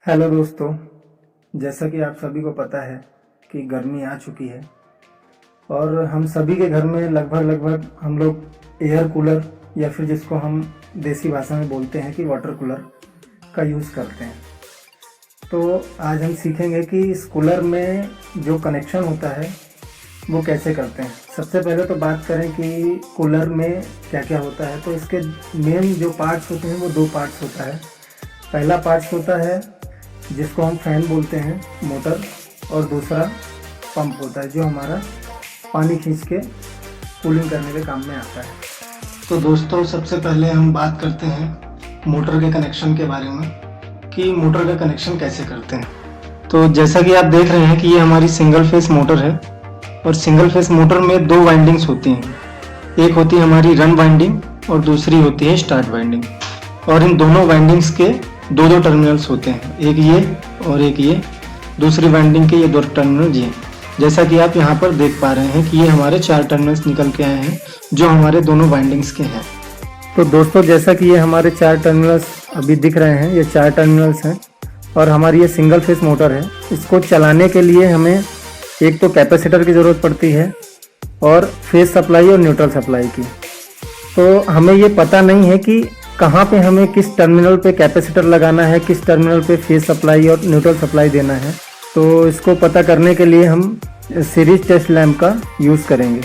Hello दोस्तों, जैसा कि आप सभी को पता है कि गर्मी आ चुकी है और हम सभी के घर में लगभग हम लोग एयर कूलर या फिर जिसको हम देसी भाषा में बोलते हैं कि वाटर कूलर का यूज़ करते हैं। तो आज हम सीखेंगे कि इस कूलर में जो कनेक्शन होता है वो कैसे करते हैं। सबसे पहले तो बात करें कि कूलर में क्या क्या होता है। तो इसके मेन जो पार्ट्स होते हैं वो दो पार्ट्स होता है। पहला पार्ट्स होता है जिसको हम फैन बोलते हैं, मोटर, और दूसरा पंप होता है जो हमारा पानी खींच के कूलिंग करने के काम में आता है। तो दोस्तों, सबसे पहले हम बात करते हैं मोटर के कनेक्शन के बारे में कि मोटर का कनेक्शन कैसे करते हैं। तो जैसा कि आप देख रहे हैं कि ये हमारी सिंगल फेस मोटर है और सिंगल फेस मोटर में दो वाइंडिंग्स होती हैं। एक होती है हमारी रन वाइंडिंग और दूसरी होती है स्टार्ट वाइंडिंग। और इन दोनों वाइंडिंग्स के दो दो टर्मिनल्स होते हैं, एक ये और एक ये। दूसरी वाइंडिंग के ये दो टर्मिनल ये। जैसा कि आप यहाँ पर देख पा रहे हैं कि ये हमारे चार टर्मिनल्स निकल के आए हैं जो हमारे दोनों वाइंडिंग्स के हैं। तो दोस्तों, जैसा कि ये हमारे चार टर्मिनल्स अभी दिख रहे हैं, ये चार टर्मिनल्स हैं और हमारी ये सिंगल फेस मोटर है। इसको चलाने के लिए हमें एक तो कैपेसिटर की ज़रूरत पड़ती है और फेस सप्लाई और न्यूट्रल सप्लाई की। तो हमें ये पता नहीं है कि कहाँ पे हमें किस टर्मिनल पे कैपेसिटर लगाना है, किस टर्मिनल पे फेस सप्लाई और न्यूट्रल सप्लाई देना है। तो इसको पता करने के लिए हम सीरीज टेस्ट लैंप का यूज़ करेंगे।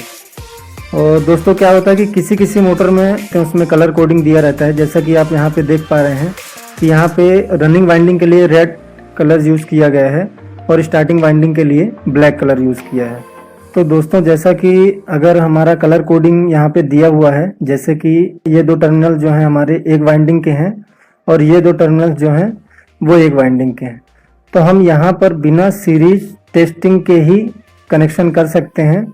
और दोस्तों, क्या होता है कि किसी किसी मोटर में उसमें कलर कोडिंग दिया रहता है। जैसा कि आप यहाँ पे देख पा रहे हैं कि यहाँ पे रनिंग वाइंडिंग के लिए रेड कलर यूज़ किया गया है और स्टार्टिंग वाइंडिंग के लिए ब्लैक कलर यूज़ किया है। तो दोस्तों, जैसा कि अगर हमारा कलर कोडिंग यहाँ पे दिया हुआ है, जैसे कि ये दो टर्मिनल जो हैं हमारे एक वाइंडिंग के हैं और ये दो टर्मिनल जो हैं वो एक वाइंडिंग के हैं, तो हम यहाँ पर बिना सीरीज टेस्टिंग के ही कनेक्शन कर सकते हैं।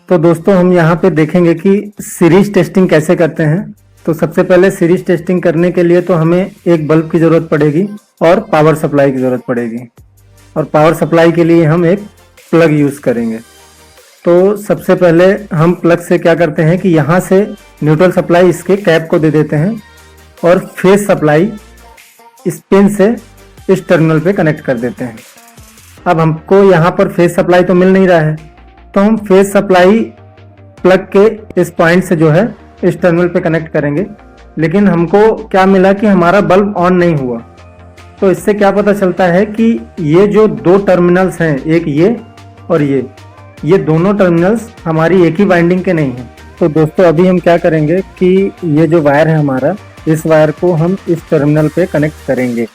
तो दोस्तों, हम यहाँ पे देखेंगे कि सीरीज टेस्टिंग कैसे करते हैं। तो सबसे पहले सीरीज टेस्टिंग करने के लिए तो हमें एक बल्ब की ज़रूरत पड़ेगी और पावर सप्लाई की ज़रूरत पड़ेगी। और पावर सप्लाई के लिए हम एक प्लग यूज़ करेंगे। तो सबसे पहले हम प्लग से क्या करते हैं कि यहाँ से न्यूट्रल सप्लाई इसके कैप को दे देते हैं और फेस सप्लाई इस पिन से इस टर्मिनल पे कनेक्ट कर देते हैं। अब हमको यहाँ पर फेस सप्लाई तो मिल नहीं रहा है, तो हम फेस सप्लाई प्लग के इस पॉइंट से जो है इस टर्मिनल पे कनेक्ट करेंगे। लेकिन हमको क्या मिला कि हमारा बल्ब ऑन नहीं हुआ। तो इससे क्या पता चलता है कि ये जो दो टर्मिनल्स हैं, एक ये और ये दोनों टर्मिनल्स हमारी एक ही वाइंडिंग के नहीं हैं। तो दोस्तों, अभी हम क्या करेंगे कि ये जो वायर है हमारा, इस वायर को हम इस टर्मिनल पे कनेक्ट करेंगे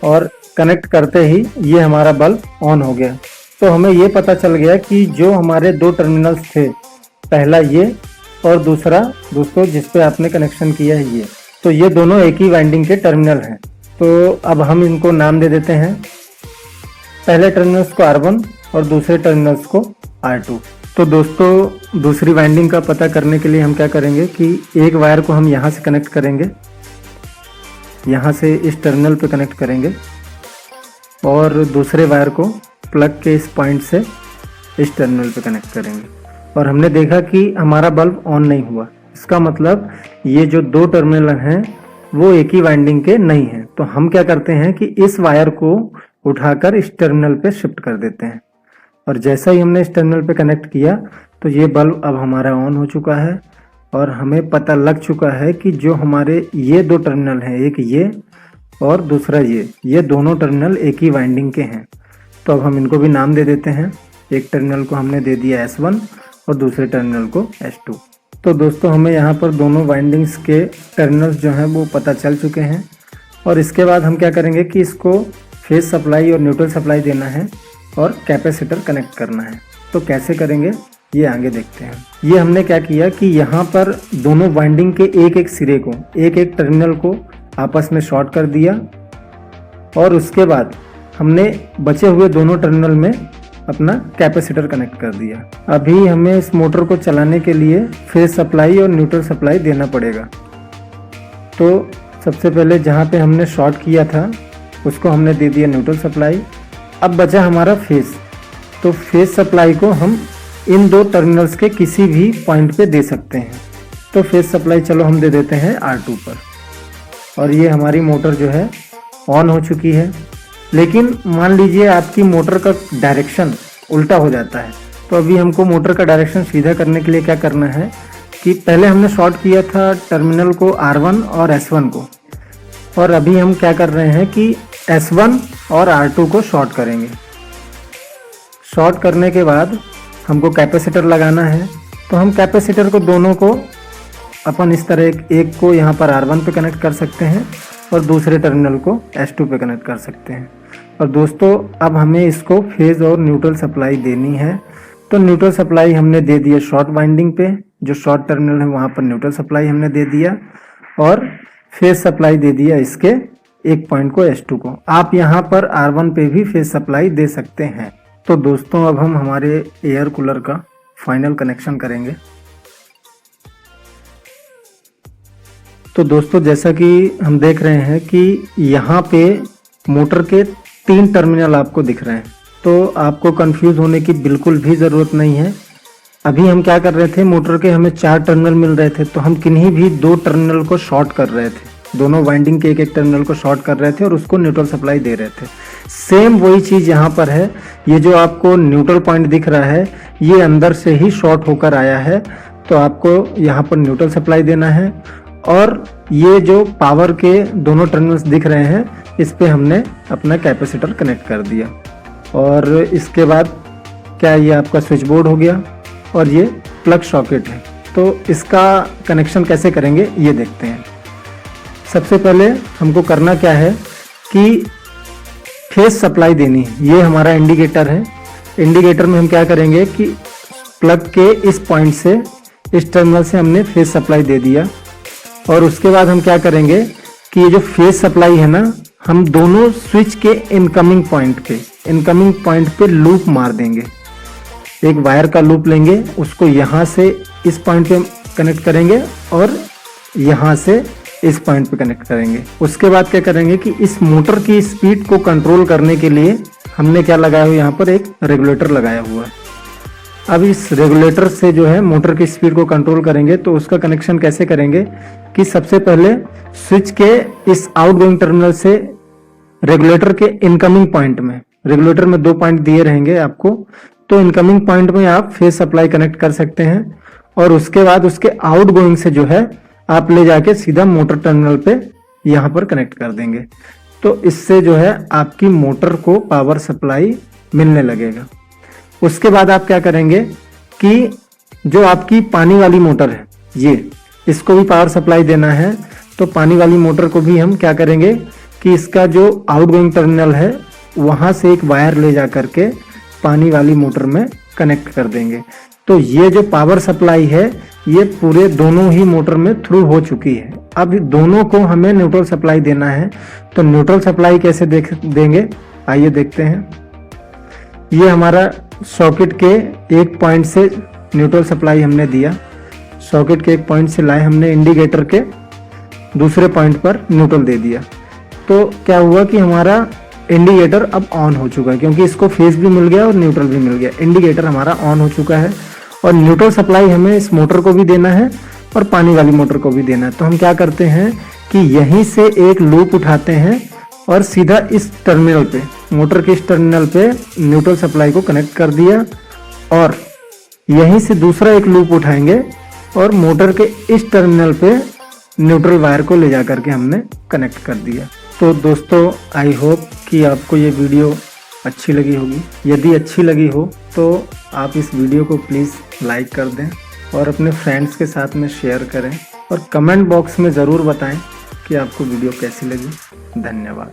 और कनेक्ट करते ही ये हमारा बल्ब ऑन हो गया। तो हमें ये पता चल गया कि जो हमारे दो टर्मिनल्स थे, पहला ये और दूसरा दोस्तों जिस पे आपने कनेक्शन किया है ये, तो ये दोनों एक ही वाइंडिंग के टर्मिनल हैं। तो अब हम इनको नाम दे देते हैं, पहले टर्मिनल्स को R1 और दूसरे टर्मिनल्स को R2। तो दोस्तों, दूसरी वाइंडिंग का पता करने के लिए हम क्या करेंगे कि एक वायर को हम यहाँ से कनेक्ट करेंगे, यहाँ से इस टर्मिनल पे कनेक्ट करेंगे और दूसरे वायर को प्लग के इस पॉइंट से इस टर्मिनल पे कनेक्ट करेंगे। और हमने देखा कि हमारा बल्ब ऑन नहीं हुआ। इसका मतलब ये जो दो टर्मिनल हैं वो एक ही वाइंडिंग के नहीं हैं। तो हम क्या करते हैं कि इस वायर को उठाकर इस टर्मिनल पे शिफ्ट कर देते हैं और जैसा ही हमने इस टर्मिनल पे कनेक्ट किया तो ये बल्ब अब हमारा ऑन हो चुका है और हमें पता लग चुका है कि जो हमारे ये दो टर्मिनल हैं, एक ये और दूसरा ये दोनों टर्मिनल एक ही वाइंडिंग के हैं। तो अब हम इनको भी नाम दे देते हैं। एक टर्मिनल को हमने दे दिया S1 और दूसरे टर्मिनल को S2। तो दोस्तों, हमें यहाँ पर दोनों वाइंडिंग्स के टर्मिनल्स जो हैं वो पता चल चुके हैं। और इसके बाद हम क्या करेंगे कि इसको फेस सप्लाई और न्यूट्रल सप्लाई देना है और कैपेसिटर कनेक्ट करना है। तो कैसे करेंगे ये आगे देखते हैं। ये हमने क्या किया कि यहाँ पर दोनों वाइंडिंग के एक एक सिरे को, एक एक टर्मिनल को आपस में शॉर्ट कर दिया और उसके बाद हमने बचे हुए दोनों टर्मिनल में अपना कैपेसिटर कनेक्ट कर दिया। अभी हमें इस मोटर को चलाने के लिए फेस सप्लाई और न्यूट्रल सप्लाई देना पड़ेगा। तो सबसे पहले जहाँ पे हमने शॉर्ट किया था उसको हमने दे दिया न्यूट्रल सप्लाई। अब बचा हमारा फेस। तो फेस सप्लाई को हम इन दो टर्मिनल्स के किसी भी पॉइंट पे दे सकते हैं। तो फेस सप्लाई चलो हम दे देते हैं R2 पर और ये हमारी मोटर जो है ऑन हो चुकी है। लेकिन मान लीजिए आपकी मोटर का डायरेक्शन उल्टा हो जाता है, तो अभी हमको मोटर का डायरेक्शन सीधा करने के लिए क्या करना है कि पहले हमने शॉर्ट किया था टर्मिनल को R1 और S1 को, और अभी हम क्या कर रहे हैं कि S1 और R2 को शॉर्ट करेंगे। शॉर्ट करने के बाद हमको कैपेसिटर लगाना है, तो हम कैपेसिटर को दोनों को अपन इस तरह एक को यहाँ पर R1 पे कनेक्ट कर सकते हैं और दूसरे टर्मिनल को S2 पे कनेक्ट कर सकते हैं। और दोस्तों अब हमें इसको फेज और न्यूट्रल सप्लाई देनी है, तो न्यूट्रल सप्लाई हमने दे दिया शॉर्ट वाइंडिंग पे, जो शॉर्ट टर्मिनल है वहाँ पर न्यूट्रल सप्लाई हमने दे दिया, और फेज सप्लाई दे दिया इसके एक पॉइंट को S2 को। आप यहाँ पर R1 पे भी फेज सप्लाई दे सकते हैं। तो दोस्तों अब हम हमारे एयर कूलर का फाइनल कनेक्शन करेंगे। तो दोस्तों जैसा कि हम देख रहे हैं कि यहाँ पे मोटर के 3 टर्मिनल आपको दिख रहे हैं, तो आपको कंफ्यूज होने की बिल्कुल भी ज़रूरत नहीं है। अभी हम क्या कर रहे थे, मोटर के हमें 4 टर्मिनल मिल रहे थे, तो हम किन्हीं भी 2 टर्मिनल को शॉर्ट कर रहे थे, दोनों वाइंडिंग के एक टर्मिनल को शॉर्ट कर रहे थे और उसको न्यूट्रल सप्लाई दे रहे थे। सेम वही चीज़ यहाँ पर है। ये जो आपको न्यूट्रल पॉइंट दिख रहा है ये अंदर से ही शॉर्ट होकर आया है, तो आपको यहाँ पर न्यूट्रल सप्लाई देना है। और ये जो पावर के दोनों टर्मिनल्स दिख रहे हैं इस पे हमने अपना कैपेसिटर कनेक्ट कर दिया। और इसके बाद क्या ये आपका स्विच बोर्ड हो गया और ये प्लग सॉकेट है। तो इसका कनेक्शन कैसे करेंगे ये देखते हैं। सबसे पहले हमको करना क्या है कि फेज सप्लाई देनी है। ये हमारा इंडिकेटर है। इंडिकेटर में हम क्या करेंगे कि प्लग के इस पॉइंट से, इस टर्मिनल से हमने फेज सप्लाई दे दिया, और उसके बाद हम क्या करेंगे कि ये जो फेज सप्लाई है ना, हम दोनों स्विच के इनकमिंग पॉइंट पे लूप मार देंगे। एक वायर का लूप लेंगे, उसको यहाँ से इस पॉइंट पे कनेक्ट करेंगे और यहाँ से इस पॉइंट पे कनेक्ट करेंगे। उसके बाद क्या करेंगे कि इस मोटर की स्पीड को कंट्रोल करने के लिए हमने क्या लगाया हुआ, यहाँ पर एक रेगुलेटर लगाया हुआ है। अब इस रेगुलेटर से जो है मोटर की स्पीड को कंट्रोल करेंगे। तो उसका कनेक्शन कैसे करेंगे कि सबसे पहले स्विच के इस आउटगोइंग टर्मिनल से रेगुलेटर के इनकमिंग पॉइंट में, रेगुलेटर में 2 पॉइंट दिए रहेंगे आपको, तो इनकमिंग पॉइंट में आप फेज सप्लाई कनेक्ट कर सकते हैं। और उसके बाद उसके आउटगोइंग से जो है आप ले जाके सीधा मोटर टर्मिनल पे यहाँ पर कनेक्ट कर देंगे। तो इससे जो है आपकी मोटर को पावर सप्लाई मिलने लगेगा। उसके बाद आप क्या करेंगे कि जो आपकी पानी वाली मोटर है, ये इसको भी पावर सप्लाई देना है। तो पानी वाली मोटर को भी हम क्या करेंगे कि इसका जो आउटगोइंग टर्मिनल है वहां से एक वायर ले जा करके पानी वाली मोटर में कनेक्ट कर देंगे। तो ये जो पावर सप्लाई है ये पूरे दोनों ही मोटर में थ्रू हो चुकी है। अब दोनों को हमें न्यूट्रल सप्लाई देना है। तो न्यूट्रल सप्लाई कैसे देंगे आइए देखते हैं। ये हमारा सॉकेट के एक पॉइंट से न्यूट्रल सप्लाई हमने दिया, सॉकेट के एक पॉइंट से लाए हमने इंडिकेटर के दूसरे पॉइंट पर न्यूट्रल दे दिया। तो क्या हुआ कि हमारा इंडिकेटर अब ऑन हो चुका है, क्योंकि इसको फेज भी मिल गया और न्यूट्रल भी मिल गया। इंडिकेटर हमारा ऑन हो चुका है और न्यूट्रल सप्लाई हमें इस मोटर को भी देना है और पानी वाली मोटर को भी देना है। तो हम क्या करते हैं कि यहीं से एक लूप उठाते हैं और सीधा इस टर्मिनल पे, मोटर के इस टर्मिनल पे न्यूट्रल सप्लाई को कनेक्ट कर दिया, और यहीं से दूसरा एक लूप उठाएंगे और मोटर के इस टर्मिनल पे न्यूट्रल वायर को ले जा करके हमने कनेक्ट कर दिया। तो दोस्तों आई होप कि आपको ये वीडियो अच्छी लगी होगी। यदि अच्छी लगी हो तो आप इस वीडियो को प्लीज़ लाइक कर दें और अपने फ्रेंड्स के साथ में शेयर करें, और कमेंट बॉक्स में ज़रूर बताएं कि आपको वीडियो कैसी लगी। धन्यवाद।